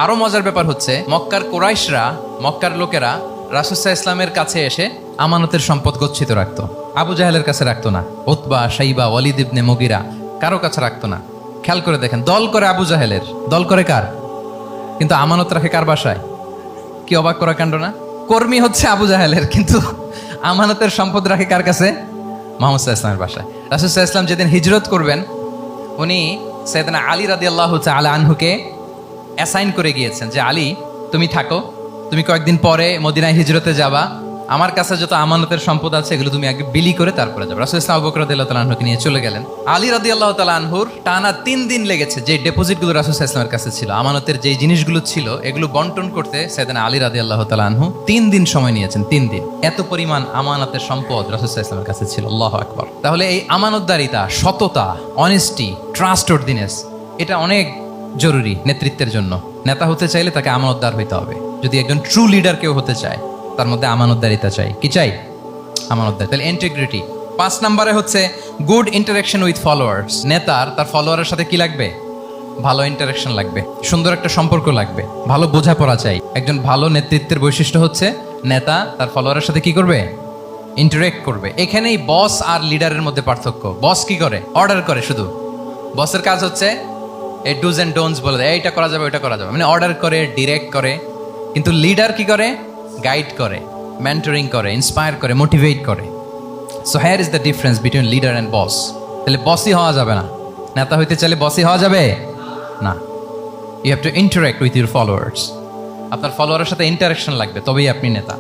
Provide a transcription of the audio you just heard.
আরো মজার ব্যাপার হচ্ছে মক্কার কুরাইশরা, মক্কার লোকেরা রাসূল সাল্লাল্লাহু আলাইহি ওয়াসাল্লামের কাছে এসে আমানতের সম্পদ গচ্ছিত রাখতো। আবু জাহেলের কাছে রাখতো না, উতবা, শাইবা, ওয়ালিদ ইবনে মুগিরা কারো কাছে রাখতো না। খেয়াল করে দেখেন, দল করে আবু জাহেলের, দল করে কার, কিন্তু আমানত রাখে কার বাসায়? কি অবাক করা কাণ্ড না? কর্মী হচ্ছে আবু জাহেলের, কিন্তু আমানতের সম্পদ রাখে কার কাছে? মুহাম্মদ সাল্লাল্লাহু আলাইহি ওয়াসাল্লামের বাসায়। রাসূল সাল্লাল্লাহু আলাইহি ওয়াসাল্লাম যেদিন হিজরত করবেন, উনি সাইয়েদনা আলী রাদিয়াল্লাহু তাআলা আনহুকে অ্যাসাইন করে গিয়েছেন যে আলী, তুমি থাকো, তুমি কয়েকদিন পরে মদিনায় হিজরতে যাবা, আমার কাছে যত আমানতের সম্পদ আছে এগুলো তুমি আগে বিলি করে তারপরে যাবে। রাসূল সাল্লাল্লাহু আবু বকর রাদিয়াল্লাহু তাআলা আনহুকে নিয়ে চলে গেলেন। আলী রাদিয়াল্লাহু তাআলা আনহুর টানা 3 দিন লেগেছে যে ডেপোজিটগুলো রাসূল সাল্লাল্লাহু আলাইহি ওয়াসাল্লামের কাছে ছিল, আমানতের যে জিনিসগুলো ছিল এগুলো বন্টন করতে সাইয়েদনা আলী রাদিয়াল্লাহু তাআলা আনহু 3 দিন সময় নিয়েছেন। 3 দিন, এত পরিমাণ আমানতের সম্পদ রাসূল সাল্লাল্লাহু আলাইহি ওয়াসাল্লামের কাছে ছিল। আল্লাহু আকবার। তাহলে এই আমানতদারিতা, সততা, অনেস্টি, ট্রাস্টওয়ার্দিনেস, এটা অনেক জরুরি নেতৃত্বের জন্য। নেতা হতে চাইলে তাকে আমানতদার হইতে হবে। যদি একজন ট্রু লিডার কেউ হতে চায়, তার মধ্যে আমানতদারিতা চাই। কি চাই? আমানতদার। তাহলে ইন্টিগ্রিটি। 5 নম্বরে হচ্ছে গুড ইন্টারাকশন উইথ ফলোয়ার্স। নেতার তার ফলোয়ারের সাথে কি লাগবে? ভালো ইন্টারাকশন লাগবে, সুন্দর একটা সম্পর্ক লাগবে, ভালো বোঝাপড়া চাই। একজন ভালো নেতৃত্বের বৈশিষ্ট্য হচ্ছে নেতা তার ফলোয়ারের সাথে কি করবে? ইন্টারেক্ট করবে। এখানেই বস আর লিডারের মধ্যে পার্থক্য। বস কি করে? অর্ডার করে শুধু। বসের কাজ হচ্ছে এই ডুজ অ্যান্ড ডোন্টস বলে দেয়, এইটা করা যাবে, ওইটা করা যাবে, মানে অর্ডার করে, ডিরেক্ট করে। কিন্তু লিডার কি করে? গাইড করে, মেন্টরিং করে, ইন্সপায়ার করে, মোটিভেট করে। So here is the difference between leader and boss. তাহলে বসই হওয়া যাবে না, নেতা হইতে চাইলে বসই হওয়া যাবে না। You have to interact with your followers. আপনার ফলোয়ারের সাথে ইন্টারাকশন লাগবে, তবেই আপনি নেতা।